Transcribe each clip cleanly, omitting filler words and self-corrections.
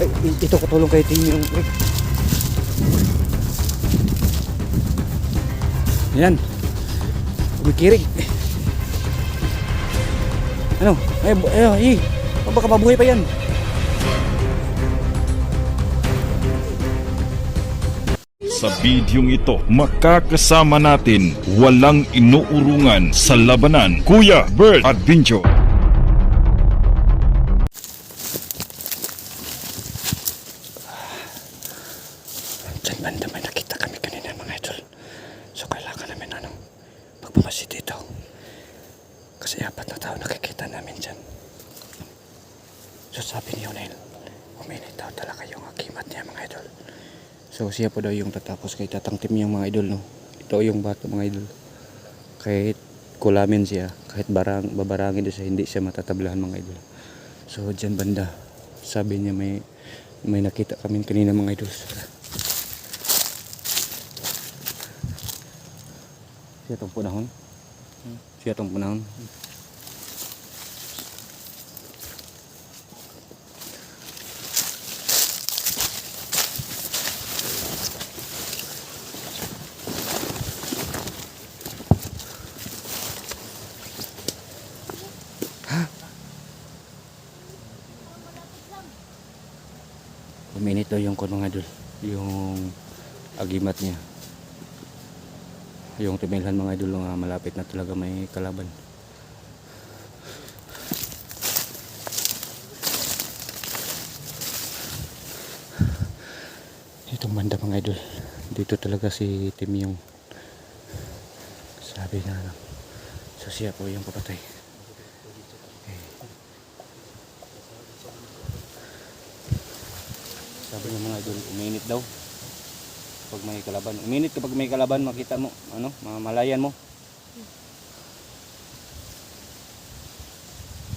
Ay, ito katulong kay Tim yung Rick. Yan. Kumikirig. Ano? Ay, baka mabuhay pa yan. Sa bidyong ito, makakasama natin walang inuurungan sa labanan, Kuya Bird Adventure. Diyan banda may nakita kami kanina mga idol. So kailangan namin magpamasid dito. Kasi 4 na tao nakikita namin dyan. So sabi ni Yonel, uminit daw talaga yung akimat niya mga idol. So siya po daw yung tatapos kay Tatang Tim yung mga idol, no. Ito yung bata mga idol. Kahit kulamin siya, kahit babarangin siya, hindi siya matatablahan mga idol. So dyan banda, sabi niya may nakita kami kanina mga idol. Siya itong punahon. Siya itong punahon. Uminit daw yung mga idol, yung agimat niya, yung timilhan mga idol, nga malapit na talaga may kalaban. Itong banda mga idol, dito talaga si Tim yung sabi na so siya po yung papatay. Sabi ng mga idol, uminit daw pag may kalaban. Uminit kapag may kalaban, makita mo, mamalayan mo.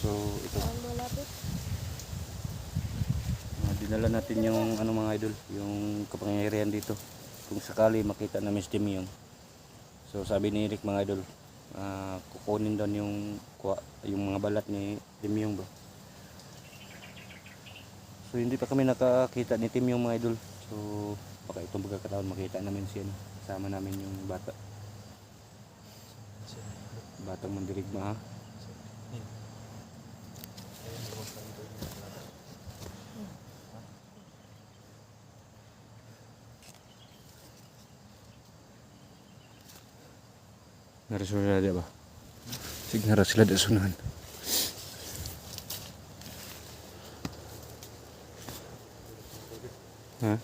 So, ito. Dinala natin yung mga idol, yung kapangyarihan dito. Kung sakali makita namin si Tim yung. So, sabi ni Rick mga idol, kukunin doon yung mga balat ni Tim yung bro. So hindi pa kami nakakita ni Tim yung mga idol. So baka itong pagkakataon makita namin siya, kasama namin yung batang mandirigma ha. Narasula dia ba? Sige narasula dia sunahan. Ha?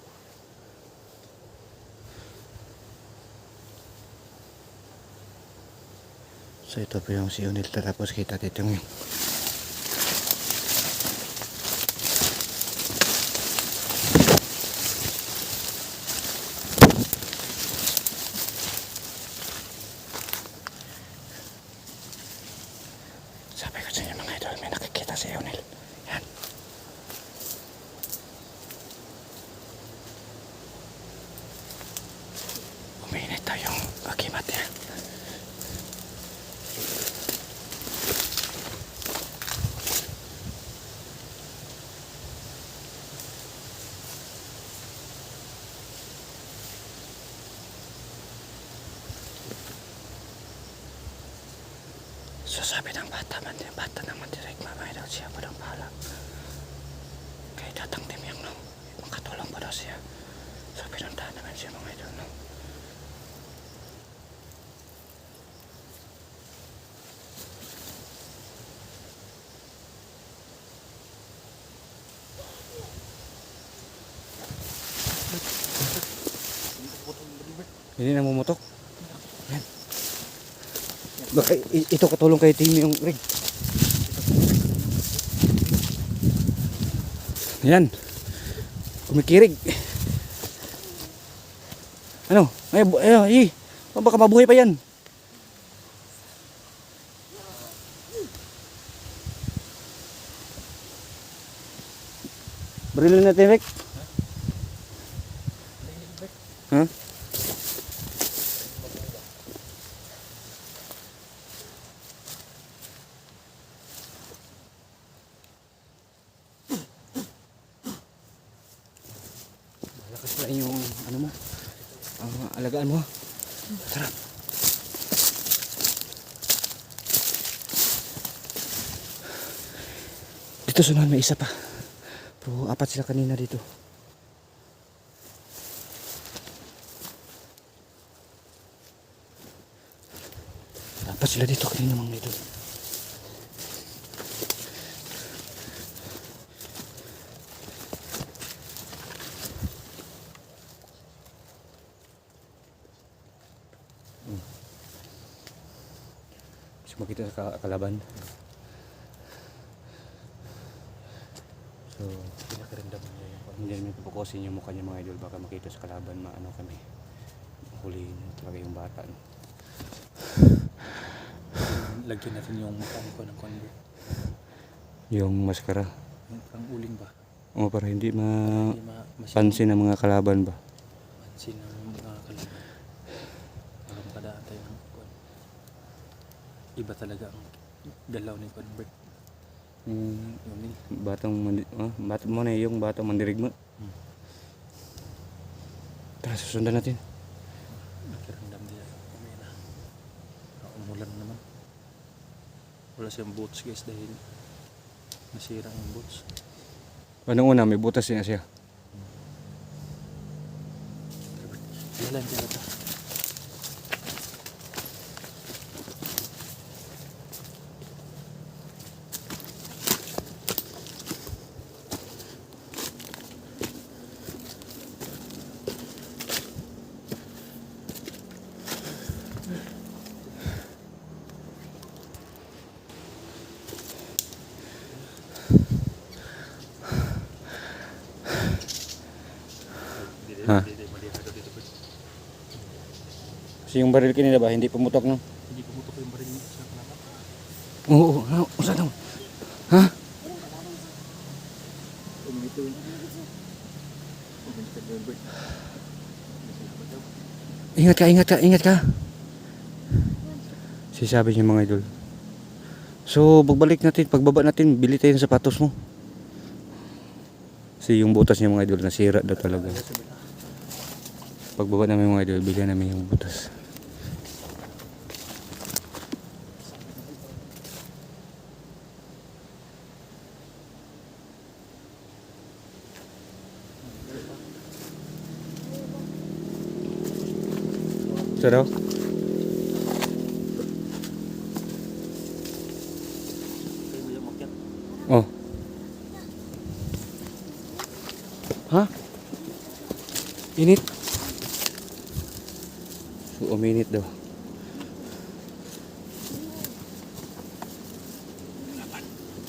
So ito po yung si Yonel, tapos kita dito yung sabi ko sa inyo mga idol, may nakikita si Yonel. Yan. Uminit daw yung akimat niya. So sabi ng bata naman direct mamay daw siya pa daw bahala. Kaya Tatang Tim yung makatulong pa daw siya. So pinuntahan naman siya mga idol Hindi na mumutok. Yan. Baka ito katulong kay Tim yung Rick. Yan. Kumikirig. Ano? Baka mabuhay pa yan. Barilin natin, Rick. Ha? alagaan mo. Tara. Dito sunan may isa pa. Pero apat sila kanina dito. Apat sila dito kanina mga idol. Gusto makita sa kalaban. So, pinakaramdam niya yung hindi namin pupukosin yung mukha niya mga idol. Baka makita sa kalaban, maano kami. Huli na talaga yung bata. No? Lagyan natin yung mukha ko ng convert. Yung maskara. Yung pang uling ba? O para hindi Hindi pansin ng mga kalaban ba? Pansin ng mga kalaban. Para makadaan tayo ng kwan. Iba talaga ang galaw ni convert. Yung Batang mo na yung batang mandirigma. Tara, susundan natin. nakiramdam niya. Umay na. Umulan naman. Wala siyang boots guys dahil nasira yung boots. Anong una, may butas niya siya. Jalan jalan ta. Ha? Kasi yung baril kanina ba, hindi pumutok no? Hindi pumutok yung baril niya sa kalaban. Oo, usa daw. Ha? Umito yun. Ingat ka. Sisabi niya mga idol. So, pagbaba natin, bili tayo ng sapatos mo. Kasi yung butas niya mga idol, nasira daw talaga. Pagbaba namin mga idol, bili namin yung butas. Ito daw? Oh. Ha? Init? So, uminit daw.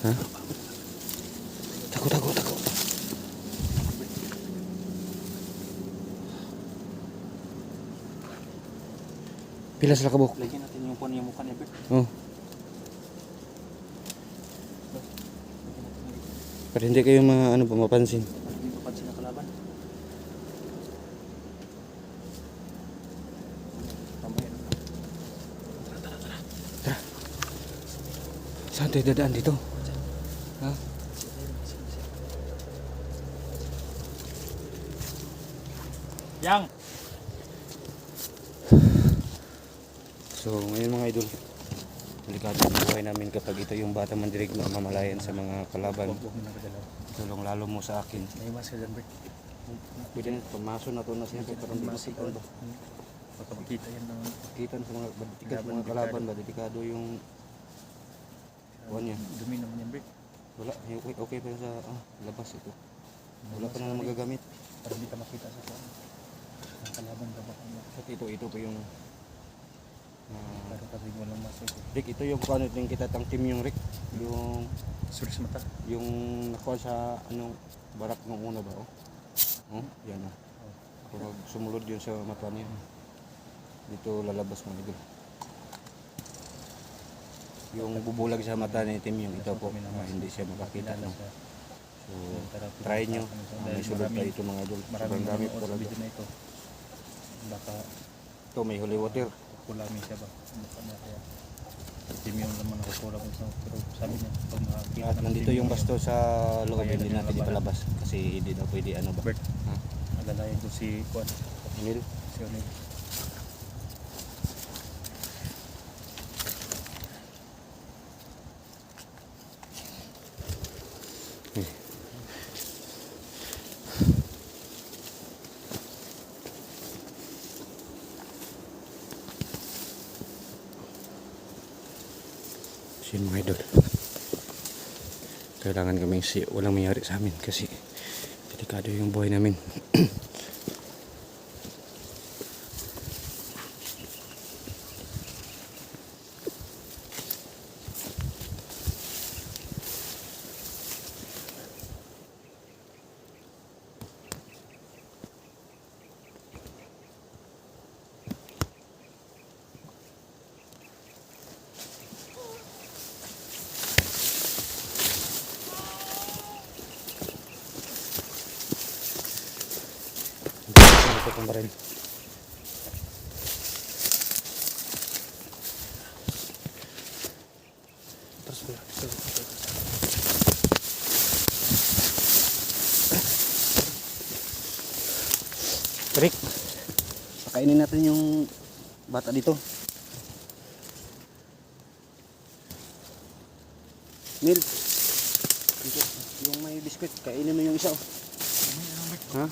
Ha? Tako. Pila sila kabuk? Lagyan natin yung mukha niya, Bert. Oh. Para hindi kayo mapansin. Hindi pa pansin na kalaban. Tambayan. Tara. Saan tayo dadaan dito? Ha? Yang! So ngayon mga idol, delikado ang buhay namin kapag ito yung bata mandirig na mamalayan sa mga kalaban. Huwag mo na kadalaw. Tulong lalo mo sa akin. Naiwas ka dyan, Bert. Pwede na, pumaso na to na siya. Pero hindi masikan ba? Baka makita yan ng Kita sa mga batikas, mga kalaban ba? Delikado yung buwan niya. dumi naman yan, Bert. Wala, okay pa yun sa labas ito. Wala pa na magagamit. Para hindi ka makita sa kwan. Ang kalaban ka baka mo. At ito pa yung Pero kasi walang masok. Rick, ito yung kung ano yung kita tang team yung Rick. Yung Suris mata. nakuha sa barak ng una ba? Oh, yan oh. Kapag sumulod yun sa mata niya, dito lalabas mo ito. Yung bubulag sa mata ni Tim yung ito po, hindi siya makakita. No? So, try nyo. May sulod pa ito mga idol. Sobrang dami po talaga. Video na ito. Baka Ito may holy water. kukulangin siya ba? Baka na kaya. Team yung naman nakukulang ko sa pero sabi niya pag makakita At nandito yung basto sa loob, Kaya hindi natin natin labanan. ipalabas. Kasi hindi daw pwede ano ba? Bert. Ha? Nagalayan ko si Kwan. Emil? Si Onel. So yun mga idol, kailangan kaming walang mayari sa amin kasi delikado yung buhay namin. Ito pang baril. Tapos wala. Rick, pakainin natin yung bata dito. Mil, dito, yung may biskwit, kainin mo yung isa. Oh. Ha?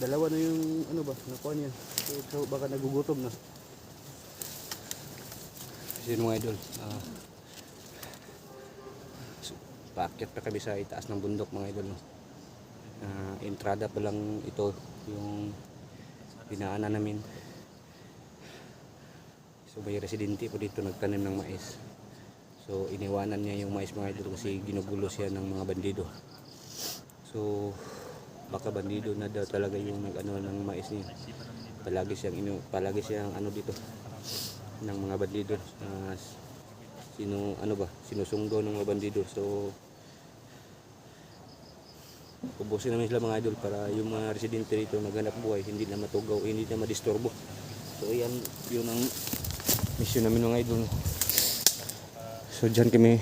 Dalawa na yung ano ba, nakuha niya. So baka nagugutom na. Kasi yun mga idol, paakyat pa kami sa itaas ng bundok mga idol. No? Entrada pa lang ito yung pinaanan namin. So may residente po dito nagtanim ng mais. So iniwanan niya yung mais mga idol kasi ginugulo siya ng mga bandido. So baka bandido na daw talaga yung nag-ano ng mais niya. Palagi siyang ano dito ng mga bandido. Sinusundo ng mga bandido. So ubusin namin sila mga idol para yung mga residente dito maghanap buhay, hindi na matugaw, hindi na madisturbo. So yan, yun ang mission namin mga idol. So dyan kami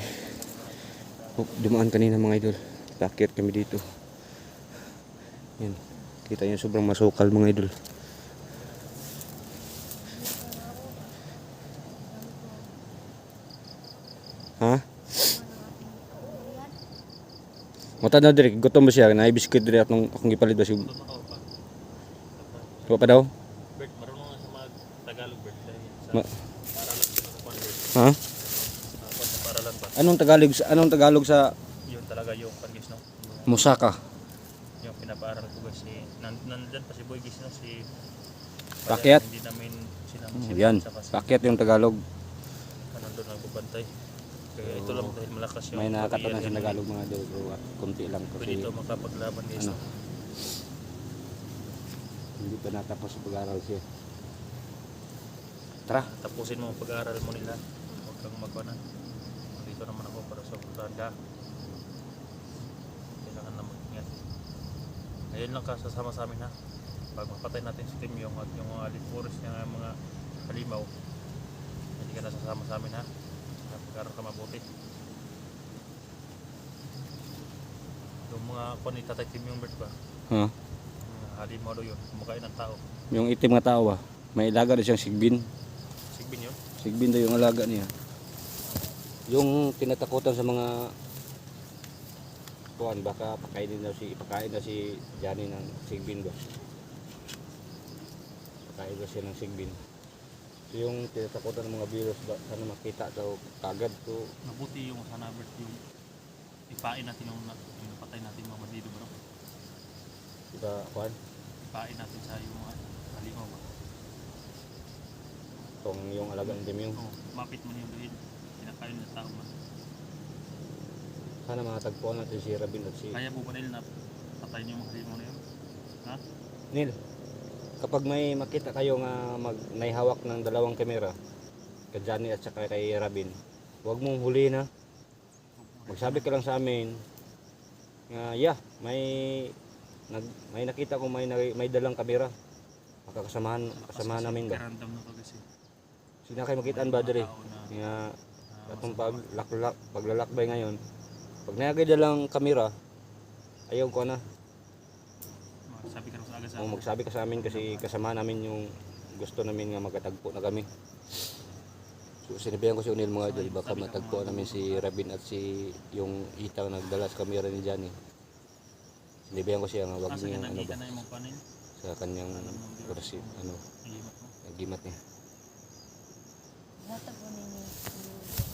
dumaan kanina mga idol. Paakyat kami dito. Yan, kita nyo sobrang masukal mga idol. Ha? Mata na diri, gutom ba siya? Naibiskit diri akong gipalit ba si Tuwa pa daw? Bert, marunong nga sa mga Tagalog, Bert. Dahil sa Ma- paralan ko na kuwan, Bert. Ha? Sa paralan ba? Anong Tagalog sa Yun talaga yung pangis, no? musaka? Yung pinapaaral ko kasi nandyan pa si Boy Gis, no? Si Pakyat? Hindi namin sinama Yan, pakyat yung Tagalog. nandun nagbabantay. Kaya ito lang dahil malakas yung May nakakatanan pag-iyan sa yan. Tagalog mga idol, pero konti lang Pwede kasi ito makapaglaban guys. ano, hindi pa natapos sa pag-aaral siya. Tara. Tapusin mo ang pag-aaral mo nila. Huwag kang magwana. Dito naman ako para sa kulada. Kailangan na mag-ingat. Ngayon lang ka sasama sa amin ha. Pag mapatay natin si Tim yung at yung alip forest niya mga halimaw, hindi ka na sasama sa amin ha. Pag-aaral ka mabuti. Yung mga kung ni Tatay Tim yung bird ba? Ha? Mga halimaw daw yun. Kumakain ng tao. Yung itim nga tao ba? May alaga na siyang sigbin. Sigbin yun. Sigbin daw yung alaga niya. Yung tinatakutan sa mga kuwan, baka ipakain na si Johnny ng sigbin ba? Pakain daw siya ng sigbin. So yung tinatakutan ng mga virus ba, sana makita daw kagad. So Mabuti yung sana bird yung ipain natin yung napatay natin mga bandido bro. iba kuwan, Ipain natin sa yung mga halimaw ba. tong yung alaga ng Demyong. Oo, mapit mo yung luhid. Kinakain ng tao ba. Sana makatagpuan natin si Rabin at si Kaya po ba nila na patayin yung mga halimaw na yun? Ha? Neil. Kapag may makita kayo nga naihawak ng dalawang kamera, kay Johnny at saka kay Rabin, huwag mong huliin ha. Magsabi ka lang sa amin nga may nakita ko may dalang kamera. Kasamahan namin ba? Random na to kasi. Sina kayo makitaan ba diri? Tao na Nga atong paglalakbay ngayon. Pag nagay dalang kamera, ayaw ko na. magsabi ka rin sa agad sa Magsabi ka sa amin kasi kasama namin yung gusto namin nga magkatagpo na kami. So sinabihan ko si Unil mga idol, baka matagpuan namin si Rabin at si yung itang nagdala sa kamera ni Johnny. Sinabihan ko siya nga wag Asa niyang ano nakita ba na yung panin? sa kanyang kursi ano Iimat mo. gimat niya. Hatag mo ninyo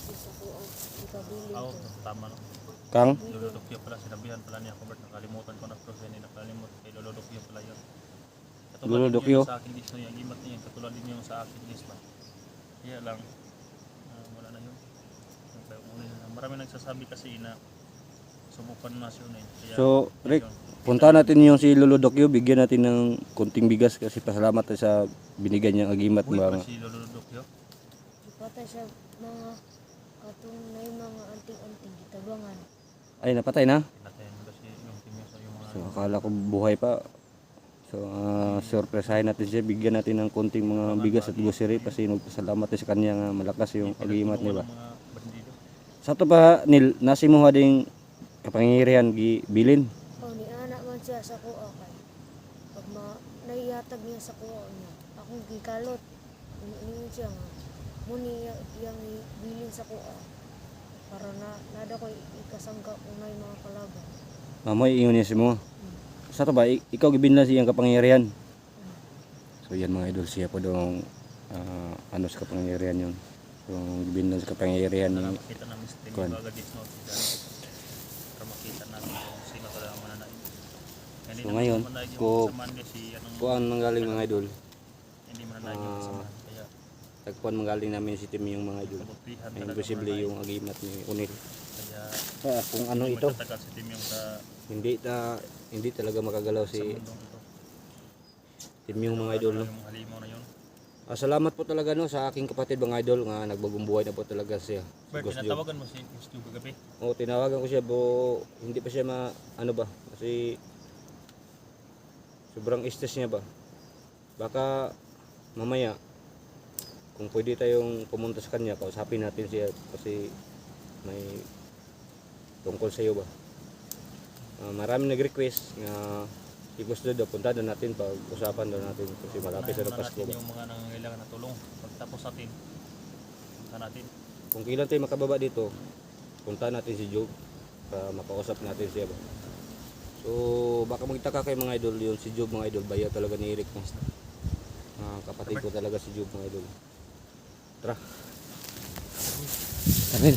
sa kuo, ipabili Oo, ko. tama no. Kang Lolo Dokyo pala, sinabihan pala niya ako, Bert, nakalimutan ko na pero hindi nakalimutan kay Lolo Dokyo pala yun. Katulad Lolo din Dokyo? yung sa akin list no, yung imat niya, katulad din yung sa akin list ba. Kaya lang, wala na yun. Marami nagsasabi kasi na subukan na siya yun eh. Kaya, So, Rick, yun. punta natin yung si Lolo Dokyo, bigyan natin ng konting bigas kasi pasalamat tayo sa binigyan niyang agimat Buhay mga pa si Lolo Dokyo. Ipatay sa mga katong na yung mga anting-anting gitabangan. ay napatay na. Pinatayin mo kasi yung timyo sa yung mga So akala ko buhay pa. So surpresahin natin siya, bigyan natin ng konting mga bigas at grocery kasi nagpasalamat tayo sa kanya nga malakas yung agimat niya ba. mga bandido. Sa to pa nil nasi mo ding kapangyarihan gibilin. O ni anak man siya sa kuo kay. Pag naiyatag niya sa kuo niya, akong gikalot. Ini siya nga. Muni yang bilin sa kuo. Para na nada ko ikasangga unay mga kalaban. Mamoy ingon niya si mo. Sa to ba ikaw gibinlan siyang kapangyarihan. So yan mga idol siya po dong ano sa kapangyarihan yun. So gibinlan sa kapangyarihan Para ni makita namin sa Kuan. timyo agad no. Para makita namin kung sino talaga ang mananaig. Hindi So naman ngayon, mananaig yung ko- kasamaan kasi anong kuan manggaling mga idol. hindi mananaig yung kasamaan. Kaya Tagpuan manggaling namin si Tim yung mga idol. kabutihan Ay, talaga imposible mananaig. yung agimat ni Unil. Kaya Kung ano ito, magtatagal si Tim yung sa hindi talaga makagalaw sa si mundong ito. Tim yung mga idol. No? Yung halimaw na yun. Salamat po talaga no sa aking kapatid mga idol nga nagbagong buhay na po talaga siya. Si Bert, Ghost Joe. tinatawagan mo si Ghost Joe kagabi. Oo, tinawagan ko siya hindi pa siya ano ba kasi sobrang stress niya ba. Baka mamaya kung pwede tayong pumunta sa kanya, kausapin natin siya kasi may tungkol sa iyo ba. Marami nag-request na si Ghost Joe daw punta na natin pag-usapan daw natin kasi malapit Unahin na muna Pasko natin ba. yung mga nangangailangan na tulong. Pagtapos natin, punta natin. Kung kailan tayo makababa dito, punta natin si Job para makausap natin siya ba. So baka magtaka kayo mga idol, yun si Job mga idol, bayaw talaga ni Eric no. Kapatid ko talaga si Job mga idol. Tara. Amen.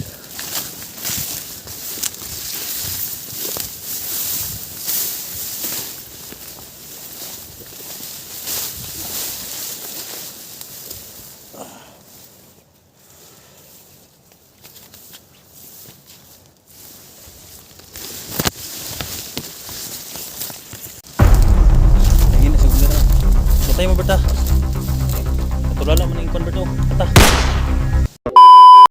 Tingin na siguro na. Patay mo Berta. Katulala mo na yung convert oh. Kata.